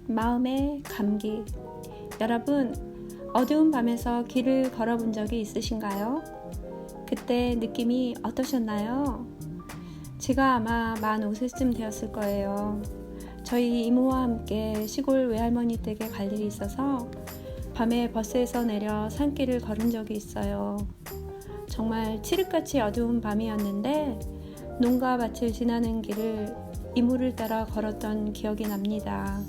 마음의 감기. 여러분, 어두운 밤에서 길을 걸어본 적이 있으신가요? 그때 느낌이 어떠셨나요? 제가 아마 만 5세쯤 되었을 거예요. 저희 이모와 함께 시골 외할머니 댁에 갈 일이 있어서 밤에 버스에서 내려 산길을 걸은 적이 있어요. 정말 칠흑같이 어두운 밤이었는데 농가 밭을 지나는 길을 이모를 따라 걸었던 기억이 납니다.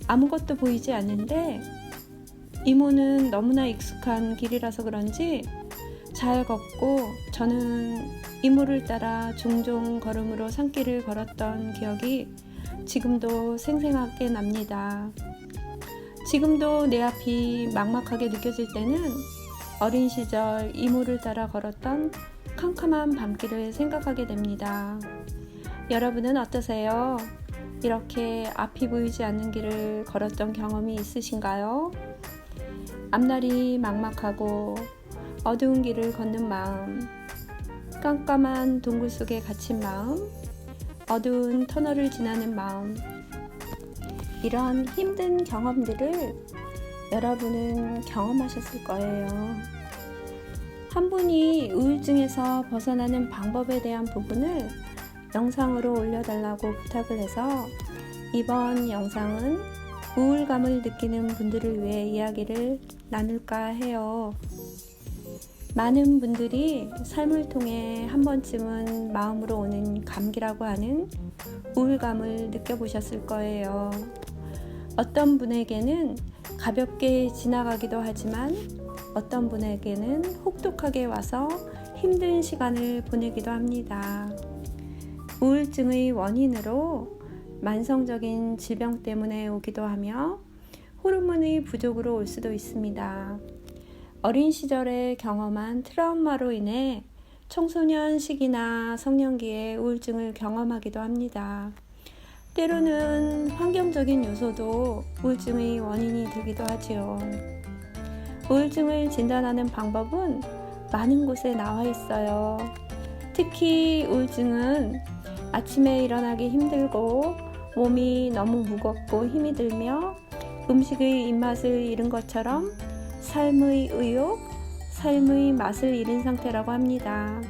아무것도 보이지 않는데 이모는 너무나 익숙한 길이라서 그런지 잘 걷고 저는 이모를 따라 종종 걸음으로 산길을 걸었던 기억이 지금도 생생하게 납니다. 지금도 내 앞이 막막하게 느껴질 때는 어린 시절 이모를 따라 걸었던 캄캄한 밤길을 생각하게 됩니다. 여러분은 어떠세요? 이렇게 앞이 보이지 않는 길을 걸었던 경험이 있으신가요? 앞날이 막막하고 어두운 길을 걷는 마음, 깜깜한 동굴 속에 갇힌 마음, 어두운 터널을 지나는 마음, 이런 힘든 경험들을 여러분은 경험하셨을 거예요. 한 분이 우울증에서 벗어나는 방법에 대한 부분을 영상으로 올려달라고 부탁을 해서 이번 영상은 우울감을 느끼는 분들을 위해 이야기를 나눌까 해요. 많은 분들이 삶을 통해 한 번쯤은 마음으로 오는 감기라고 하는 우울감을 느껴보셨을 거예요. 어떤 분에게는 가볍게 지나가기도 하지만 어떤 분에게는 혹독하게 와서 힘든 시간을 보내기도 합니다. 우울증의 원인으로 만성적인 질병 때문에 오기도 하며 호르몬의 부족으로 올 수도 있습니다. 어린 시절에 경험한 트라우마로 인해 청소년 시기나 성년기에 우울증을 경험하기도 합니다. 때로는 환경적인 요소도 우울증의 원인이 되기도 하지요. 우울증을 진단하는 방법은 많은 곳에 나와 있어요. 특히 우울증은 아침에 일어나기 힘들고 몸이 너무 무겁고 힘이 들며 음식의 입맛을 잃은 것처럼 삶의 의욕, 삶의 맛을 잃은 상태라고 합니다.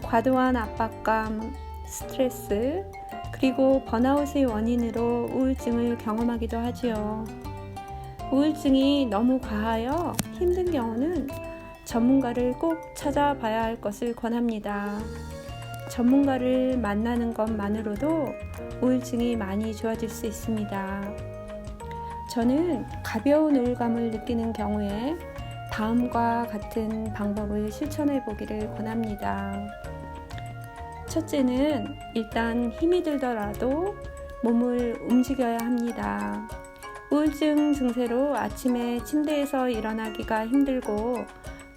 과도한 압박감, 스트레스, 그리고 번아웃의 원인으로 우울증을 경험하기도 하지요. 우울증이 너무 과하여 힘든 경우는 전문가를 꼭 찾아봐야 할 것을 권합니다. 전문가를 만나는 것만으로도 우울증이 많이 좋아질 수 있습니다. 저는 가벼운 우울감을 느끼는 경우에 다음과 같은 방법을 실천해 보기를 권합니다. 첫째는 일단 힘이 들더라도 몸을 움직여야 합니다. 우울증 증세로 아침에 침대에서 일어나기가 힘들고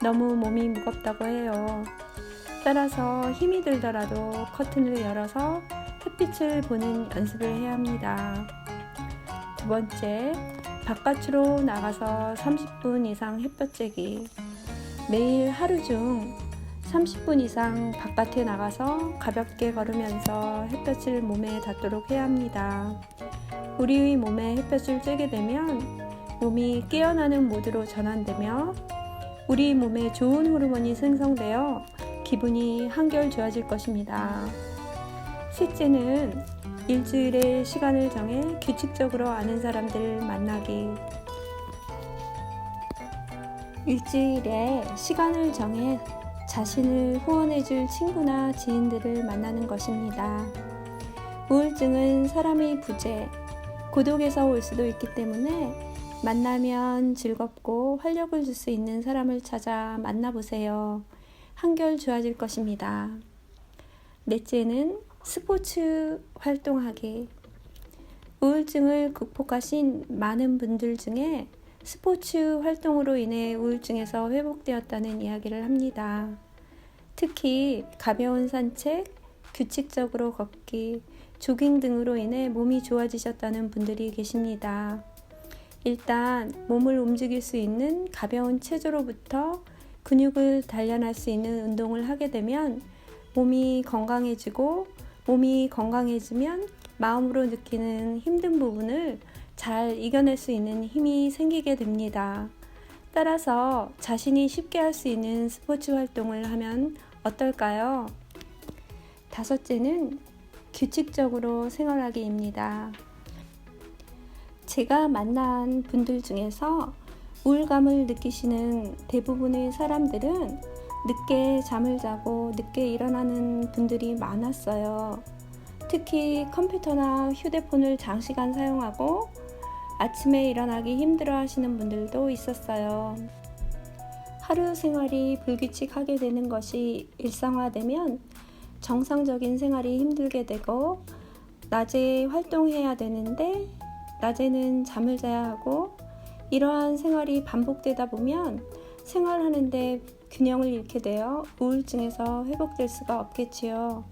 너무 몸이 무겁다고 해요. 따라서 힘이 들더라도 커튼을 열어서 햇빛을 보는 연습을 해야 합니다. 두 번째, 바깥으로 나가서 30분 이상 햇볕 쬐기. 매일 하루 중 30분 이상 바깥에 나가서 가볍게 걸으면서 햇볕을 몸에 닿도록 해야 합니다. 우리의 몸에 햇볕을 쬐게 되면 몸이 깨어나는 모드로 전환되며 우리 몸에 좋은 호르몬이 생성되어 기분이 한결 좋아질 것입니다. 셋째는 일주일에 시간을 정해 규칙적으로 아는 사람들을 만나기. 일주일에 시간을 정해 자신을 후원해줄 친구나 지인들을 만나는 것입니다. 우울증은 사람의 부재, 고독에서 올 수도 있기 때문에 만나면 즐겁고 활력을 줄 수 있는 사람을 찾아 만나보세요. 한결 좋아질 것입니다. 넷째는 스포츠 활동하기. 우울증을 극복하신 많은 분들 중에 스포츠 활동으로 인해 우울증에서 회복되었다는 이야기를 합니다. 특히 가벼운 산책, 규칙적으로 걷기, 조깅 등으로 인해 몸이 좋아지셨다는 분들이 계십니다. 일단 몸을 움직일 수 있는 가벼운 체조로부터 근육을 단련할 수 있는 운동을 하게 되면 몸이 건강해지고, 몸이 건강해지면 마음으로 느끼는 힘든 부분을 잘 이겨낼 수 있는 힘이 생기게 됩니다. 따라서 자신이 쉽게 할 수 있는 스포츠 활동을 하면 어떨까요? 다섯째는 규칙적으로 생활하기입니다. 제가 만난 분들 중에서 우울감을 느끼시는 대부분의 사람들은 늦게 잠을 자고 늦게 일어나는 분들이 많았어요. 특히 컴퓨터나 휴대폰을 장시간 사용하고 아침에 일어나기 힘들어 하시는 분들도 있었어요. 하루 생활이 불규칙하게 되는 것이 일상화되면 정상적인 생활이 힘들게 되고, 낮에 활동해야 되는데 낮에는 잠을 자야 하고, 이러한 생활이 반복되다 보면 생활하는데 균형을 잃게 되어 우울증에서 회복될 수가 없겠지요.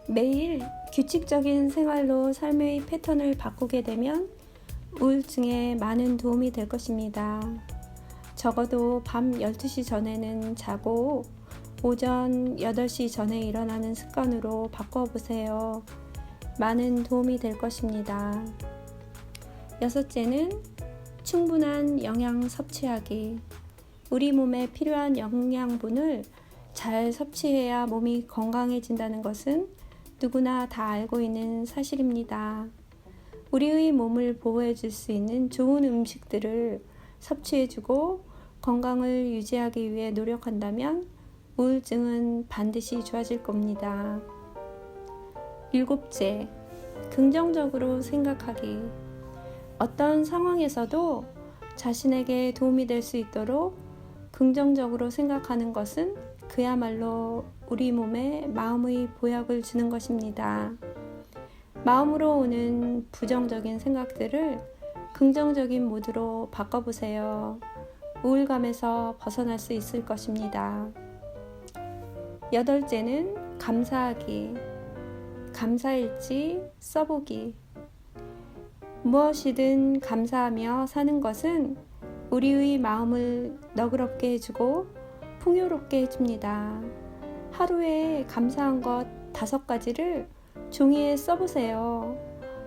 매일 규칙적인 생활로 삶의 패턴을 바꾸게 되면 우울증에 많은 도움이 될 것입니다. 적어도 밤 12시 전에는 자고 오전 8시 전에 일어나는 습관으로 바꿔보세요. 많은 도움이 될 것입니다. 여섯째는 충분한 영양 섭취하기. 우리 몸에 필요한 영양분을 잘 섭취해야 몸이 건강해진다는 것은 누구나 다 알고 있는 사실입니다. 우리의 몸을 보호해 줄 수 있는 좋은 음식들을 섭취해주고 건강을 유지하기 위해 노력한다면 우울증은 반드시 좋아질 겁니다. 일곱째, 긍정적으로 생각하기. 어떤 상황에서도 자신에게 도움이 될 수 있도록 긍정적으로 생각하는 것은 그야말로 우리 몸에 마음의 보약을 주는 것입니다. 마음으로 오는 부정적인 생각들을 긍정적인 모드로 바꿔보세요. 우울감에서 벗어날 수 있을 것입니다. 여덟째는 감사하기. 감사일지 써보기. 무엇이든 감사하며 사는 것은 우리의 마음을 너그럽게 해주고 풍요롭게 해줍니다. 하루에 감사한 것 5가지를 종이에 써보세요.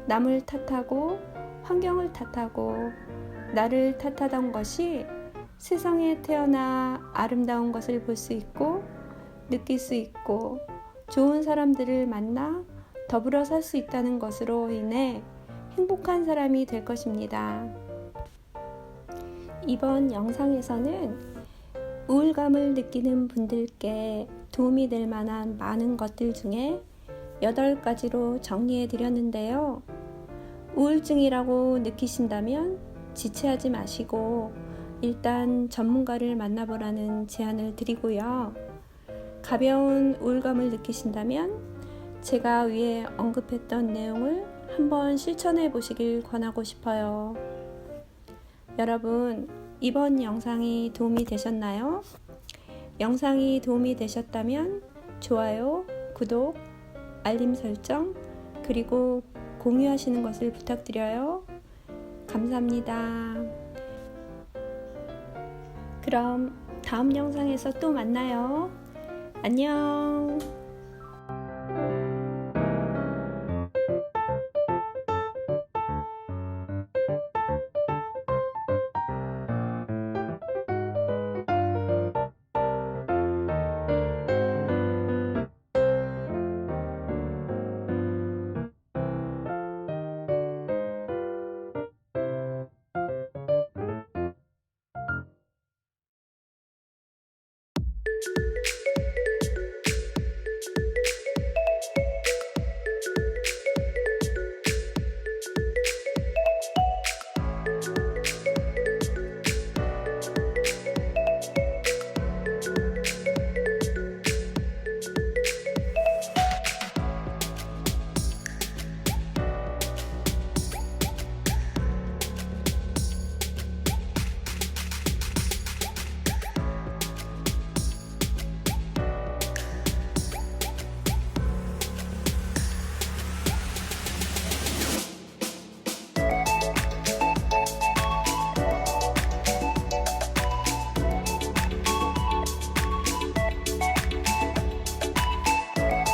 남을 탓하고 환경을 탓하고 나를 탓하던 것이 세상에 태어나 아름다운 것을 볼 수 있고 느낄 수 있고 좋은 사람들을 만나 더불어 살 수 있다는 것으로 인해 행복한 사람이 될 것입니다. 이번 영상에서는 우울감을 느끼는 분들께 도움이 될 만한 많은 것들 중에 8가지로 정리해 드렸는데요. 우울증이라고 느끼신다면 지체하지 마시고 일단 전문가를 만나보라는 제안을 드리고요. 가벼운 우울감을 느끼신다면 제가 위에 언급했던 내용을 한번 실천해 보시길 권하고 싶어요. 여러분, 이번 영상이 도움이 되셨나요? 영상이 도움이 되셨다면 좋아요, 구독, 알림 설정, 그리고 공유하시는 것을 부탁드려요. 감사합니다. 그럼 다음 영상에서 또 만나요. 안녕.